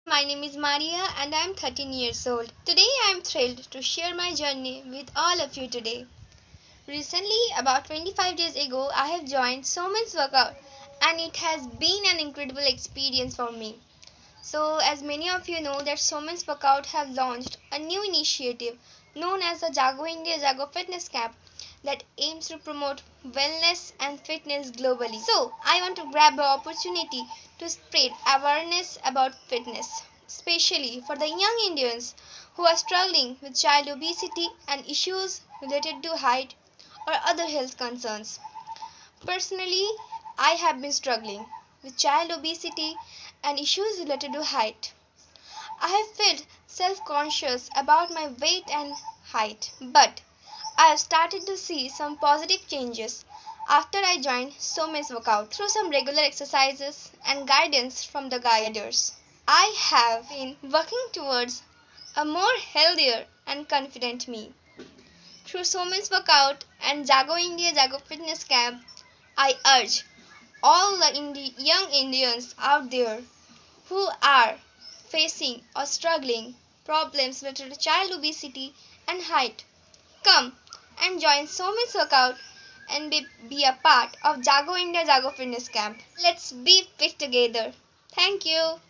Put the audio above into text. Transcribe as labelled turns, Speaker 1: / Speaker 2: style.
Speaker 1: My name is Maria and I am 13 years old. Today I am thrilled to share my journey with all of you today. Recently, about 25 days ago, I have joined Soman's workout and it has been an incredible experience for me. So, as many of you know that Soman's workout have launched a new initiative known as the Jago India Jago Fitness Camp that aims to promote wellness and fitness globally. So, I want to grab the opportunity to spread awareness about fitness, especially for the young Indians who are struggling with child obesity and issues related to height or other health concerns. Personally, I have been struggling with child obesity and issues related to height. I have felt self conscious about my weight and height, but I have started to see some positive changes after I joined Some's workout through some regular exercises and guidance from the guiders. I have been working towards a more healthier and confident me. Through Some's workout and Jago India Jago Fitness Camp, I urge all the young Indians out there who are facing or struggling problems related to child obesity and height. Come and join Somit's workout and be a part of Jago India Jago Fitness Camp. Let's be fit together. Thank you.